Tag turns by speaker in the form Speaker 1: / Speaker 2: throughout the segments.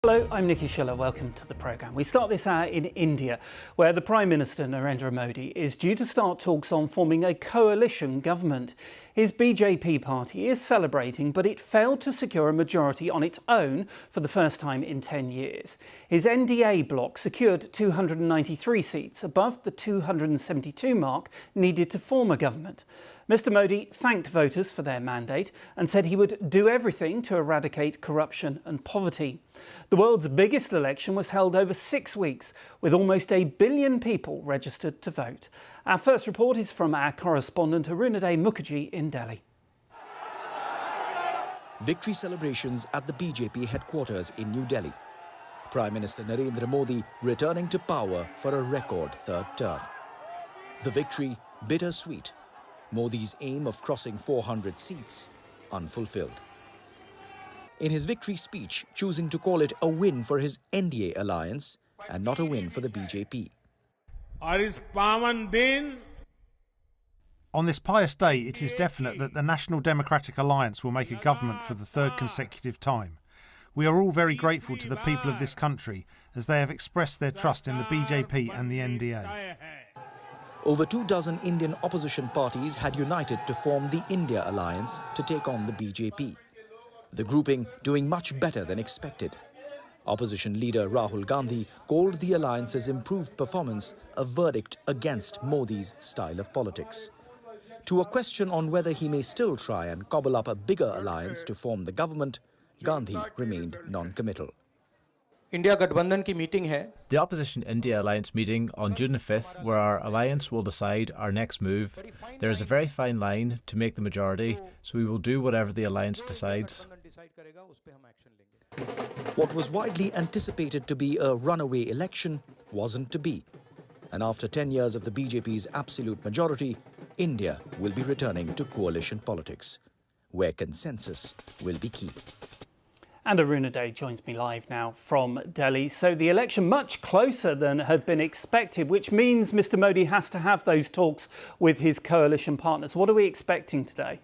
Speaker 1: Hello, I'm Nikki Schiller. Welcome to the programme. We start this hour in India, where the Prime Minister Narendra Modi is due to start talks on forming a coalition government. His BJP party is celebrating, but it failed to secure a majority on its own for the first time in 10 years. His NDA bloc secured 293 seats, above the 272 mark needed to form a government. Mr. Modi thanked voters for their mandate and said he would do everything to eradicate corruption and poverty. The world's biggest election was held over 6 weeks, with almost 1 billion people registered to vote. Our first report is from our correspondent Arunaday Mukherjee in Delhi.
Speaker 2: Victory celebrations at the BJP headquarters in New Delhi. Prime Minister Narendra Modi returning to power for a record third term. The victory bittersweet. Modi's aim of crossing 400 seats unfulfilled. In his victory speech, choosing to call it a win for his NDA alliance and not a win for the BJP.
Speaker 3: On this pious day, it is definite that the National Democratic Alliance will make a government for the third consecutive time. We are all very grateful to the people of this country as they have expressed their trust in the BJP and the NDA.
Speaker 2: Over 24 Indian opposition parties had united to form the India Alliance to take on the BJP. The grouping doing much better than expected. Opposition leader Rahul Gandhi called the alliance's improved performance a verdict against Modi's style of politics. To a question on whether he may still try and cobble up a bigger alliance to form the government, Gandhi remained non-committal.
Speaker 4: India गठबंधन की meeting है.
Speaker 5: The Opposition India Alliance meeting on June the 5th, where our alliance will decide our next move. There is a very fine line to make the majority, so we will do whatever the alliance decides.
Speaker 2: What was widely anticipated to be a runaway election wasn't to be. And after 10 years of the BJP's absolute majority, India will be returning to coalition politics, where consensus will be key.
Speaker 1: And Arunaday joins me live now from Delhi. So the election much closer than had been expected, which means Mr. Modi has to have those talks with his coalition partners. What are we expecting today?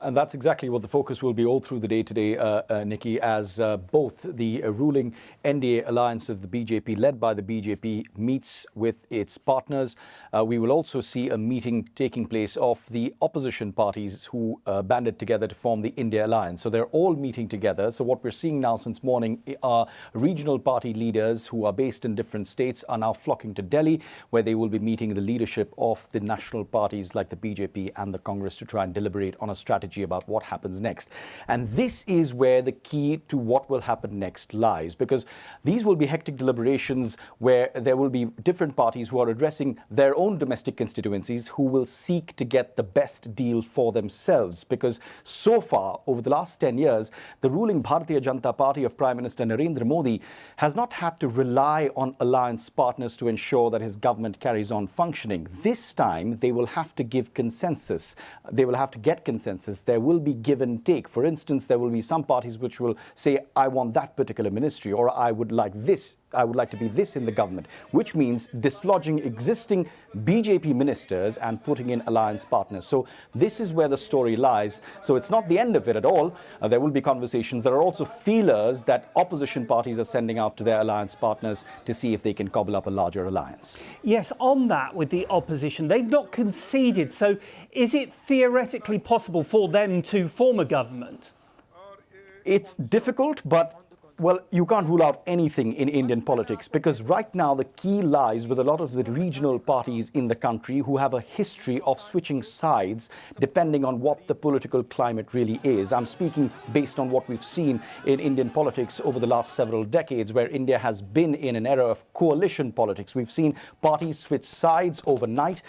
Speaker 6: And that's exactly what the focus will be all through the day today, Nikki, as both the ruling NDA alliance of the BJP, led by the BJP, meets with its partners. We will also see a meeting taking place of the opposition parties who banded together to form the India alliance. So they're all meeting together. So what we're seeing now since morning are regional party leaders who are based in different states are now flocking to Delhi, where they will be meeting the leadership of the national parties like the BJP and the Congress to try and deliberate on a strategy about what happens next. And this is where the key to what will happen next lies, because these will be hectic deliberations where there will be different parties who are addressing their own domestic constituencies who will seek to get the best deal for themselves. Because so far, over the last 10 years, the ruling Bharatiya Janata Party of Prime Minister Narendra Modi has not had to rely on alliance partners to ensure that his government carries on functioning. This time, they will have to give consensus. They will have to get consensus. There will be give and take. For instance, there will be some parties which will say, I want that particular ministry, or I would like this. I would like to be this in the government, which means dislodging existing BJP ministers and putting in alliance partners. So this is where the story lies. So it's not the end of it at all. There will be conversations. There are also feelers that opposition parties are sending out to their alliance partners to see if they can cobble up a larger alliance.
Speaker 1: Yes, on that with the opposition, they've not conceded. So is it theoretically possible for them to form a government?
Speaker 6: It's difficult, but well, you can't rule out anything in Indian politics, because right now the key lies with a lot of the regional parties in the country who have a history of switching sides depending on what the political climate really is. I'm speaking based on what we've seen in Indian politics over the last several decades, where India has been in an era of coalition politics. We've seen parties switch sides overnight.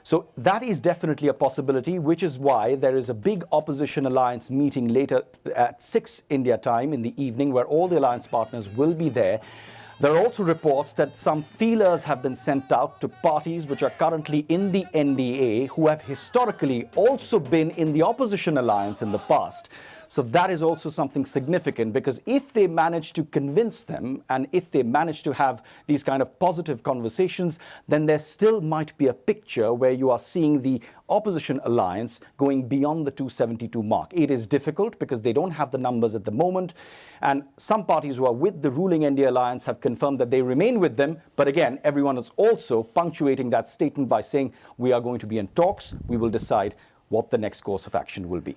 Speaker 6: So that is definitely a possibility, which is why there is a big opposition alliance meeting later at 6 India time in the evening, where all the alliance partners will be there. There are also reports that some feelers have been sent out to parties which are currently in the NDA, who have historically also been in the opposition alliance in the past. So that is also something significant, because if they manage to convince them and if they manage to have these kind of positive conversations, then there still might be a picture where you are seeing the opposition alliance going beyond the 272 mark. It is difficult because they don't have the numbers at the moment. And some parties who are with the ruling NDA alliance have confirmed that they remain with them. But again, everyone is also punctuating that statement by saying we are going to be in talks. We will decide what the next course of action will be.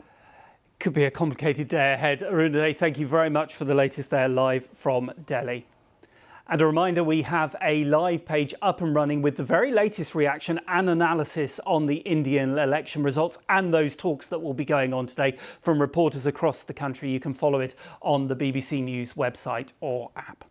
Speaker 1: Could be a complicated day ahead. Arunade, thank you very much for the latest there live from Delhi. And a reminder, we have a live page up and running with the very latest reaction and analysis on the Indian election results and those talks that will be going on today from reporters across the country. You can follow it on the BBC News website or app.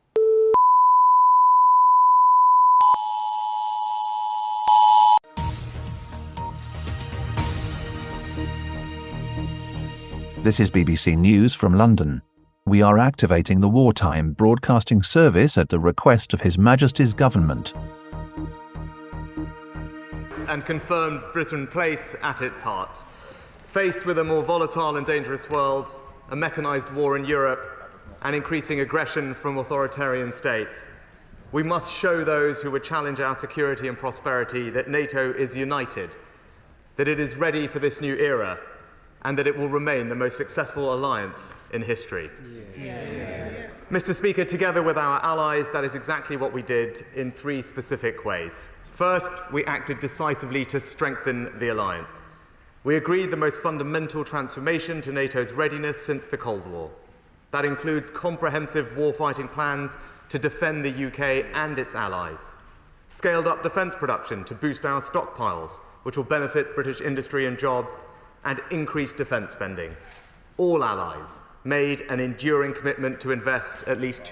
Speaker 7: This is BBC News from London. We are activating the wartime broadcasting service at the request of His Majesty's government.
Speaker 8: And confirmed Britain's place at its heart. Faced with a more volatile and dangerous world, a mechanised war in Europe, and increasing aggression from authoritarian states, we must show those who would challenge our security and prosperity that NATO is united, that it is ready for this new era, and that it will remain the most successful alliance in history. Mr. Speaker, together with our allies, that is exactly what we did in three specific ways. First, we acted decisively to strengthen the alliance. We agreed the most fundamental transformation to NATO's readiness since the Cold War. That includes comprehensive warfighting plans to defend the UK and its allies, scaled up defence production to boost our stockpiles, which will benefit British industry and jobs, and increased defence spending. All allies made an enduring commitment to invest at least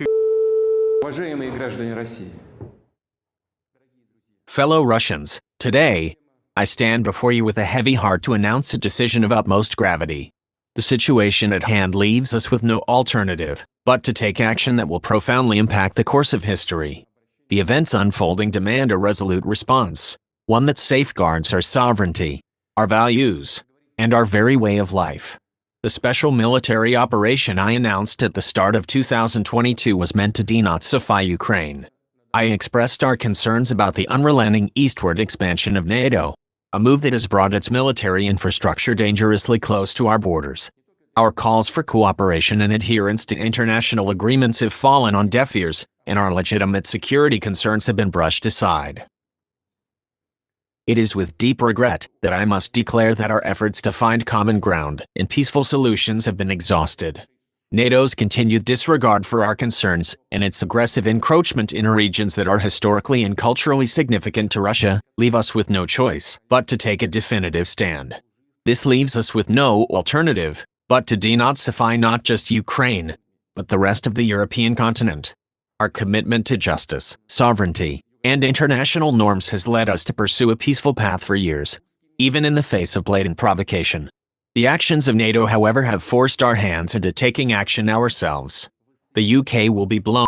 Speaker 9: Fellow Russians, today, I stand before you with a heavy heart to announce a decision of utmost gravity. The situation at hand leaves us with no alternative but to take action that will profoundly impact the course of history. The events unfolding demand a resolute response, one that safeguards our sovereignty, our values, and our very way of life. The special military operation I announced at the start of 2022 was meant to denazify Ukraine. I expressed our concerns about the unrelenting eastward expansion of NATO, a move that has brought its military infrastructure dangerously close to our borders. Our calls for cooperation and adherence to international agreements have fallen on deaf ears, and our legitimate security concerns have been brushed aside. It is with deep regret that I must declare that our efforts to find common ground and peaceful solutions have been exhausted. NATO's continued disregard for our concerns and its aggressive encroachment in regions that are historically and culturally significant to Russia leave us with no choice but to take a definitive stand. This leaves us with no alternative but to denazify not just Ukraine, but the rest of the European continent. Our commitment to justice, sovereignty, and international norms has led us to pursue a peaceful path for years, even in the face of blatant provocation. The actions of NATO, however, have forced our hands into taking action ourselves. The UK will be blown.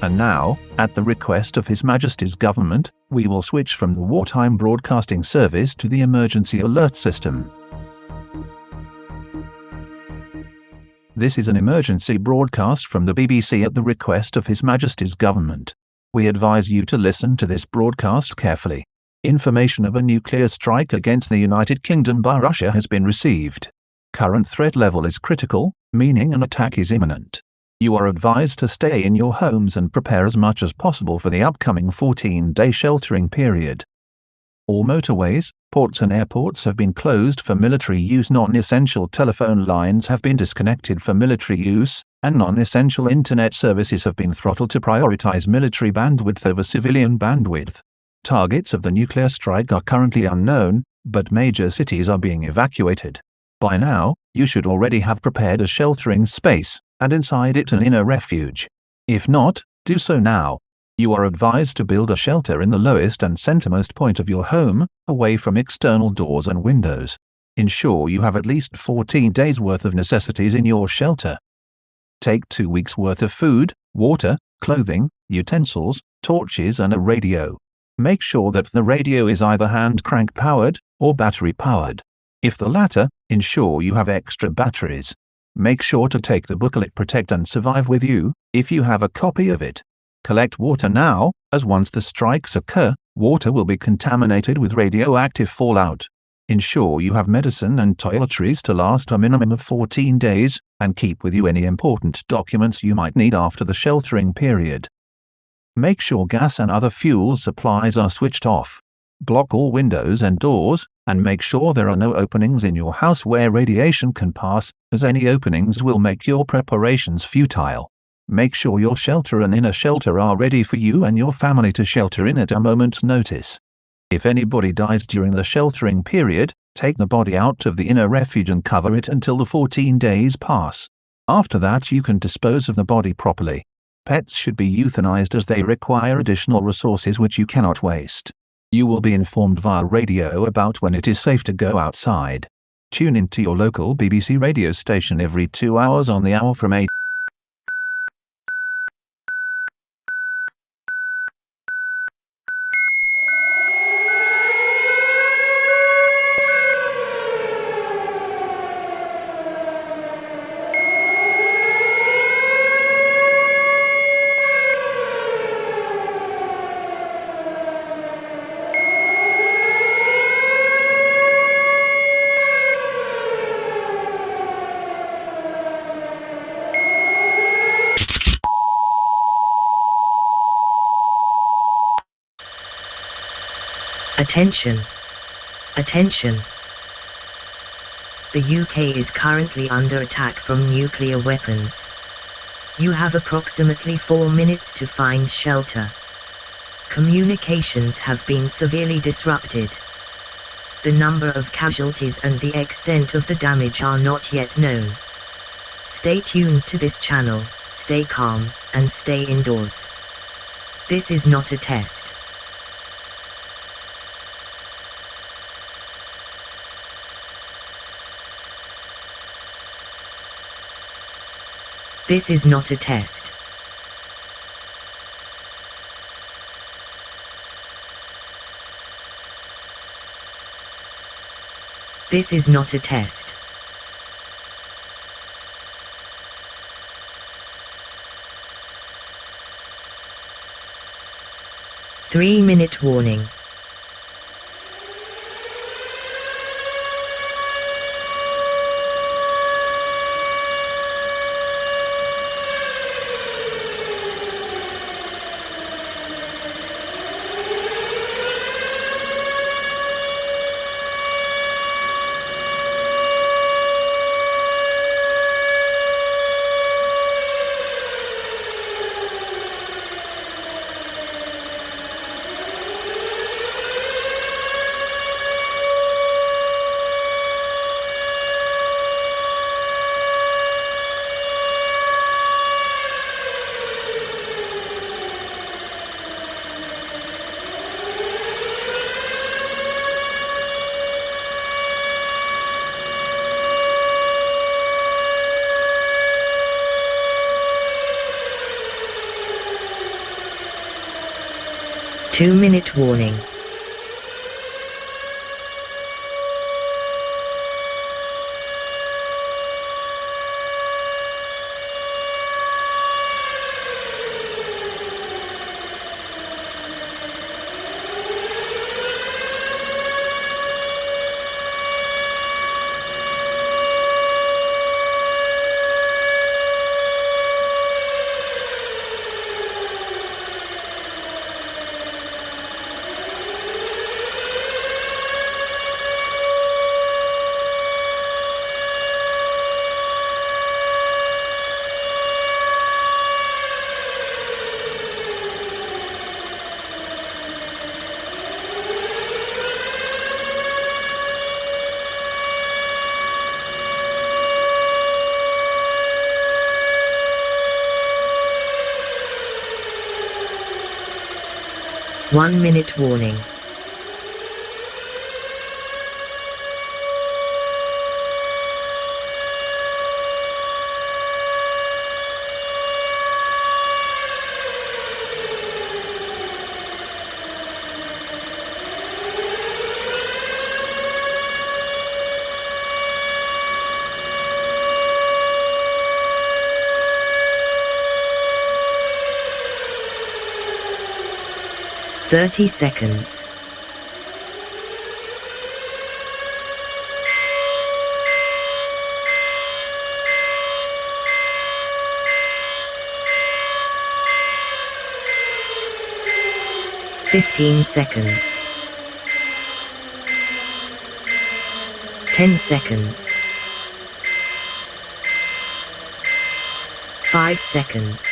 Speaker 7: And now, at the request of His Majesty's government, we will switch from the wartime broadcasting service to the emergency alert system. This is an emergency broadcast from the BBC at the request of His Majesty's government. We advise you to listen to this broadcast carefully. Information of a nuclear strike against the United Kingdom by Russia has been received. Current threat level is critical, meaning an attack is imminent. You are advised to stay in your homes and prepare as much as possible for the upcoming 14-day sheltering period. All motorways, ports and airports have been closed for military use. Non-essential telephone lines have been disconnected for military use, and non-essential internet services have been throttled to prioritize military bandwidth over civilian bandwidth. Targets of the nuclear strike are currently unknown, but major cities are being evacuated. By now, you should already have prepared a sheltering space, and inside it an inner refuge. If not, do so now. You are advised to build a shelter in the lowest and centermost point of your home, away from external doors and windows. Ensure you have at least 14 days' worth of necessities in your shelter. Take 2 weeks' worth of food, water, clothing, utensils, torches and a radio. Make sure that the radio is either hand crank powered or battery powered. If the latter, ensure you have extra batteries. Make sure to take the booklet Protect and Survive with you, if you have a copy of it. Collect water now, as once the strikes occur, water will be contaminated with radioactive fallout. Ensure you have medicine and toiletries to last a minimum of 14 days, and keep with you any important documents you might need after the sheltering period. Make sure gas and other fuel supplies are switched off. Block all windows and doors, and make sure there are no openings in your house where radiation can pass, as any openings will make your preparations futile. Make sure your shelter and inner shelter are ready for you and your family to shelter in at a moment's notice. If anybody dies during the sheltering period, take the body out of the inner refuge and cover it until the 14 days pass. After that, you can dispose of the body properly. Pets should be euthanized as they require additional resources which you cannot waste. You will be informed via radio about when it is safe to go outside. Tune into your local BBC radio station every 2 hours on the hour from 8.
Speaker 10: Attention! Attention! The UK is currently under attack from nuclear weapons. You have approximately 4 minutes to find shelter. Communications have been severely disrupted. The number of casualties and the extent of the damage are not yet known. Stay tuned to this channel, stay calm, and stay indoors. This is not a test. This is not a test. This is not a test. Three-minute warning. Two-minute warning. One-minute warning. 30 seconds. Fifteen seconds. 10 seconds. 5 seconds.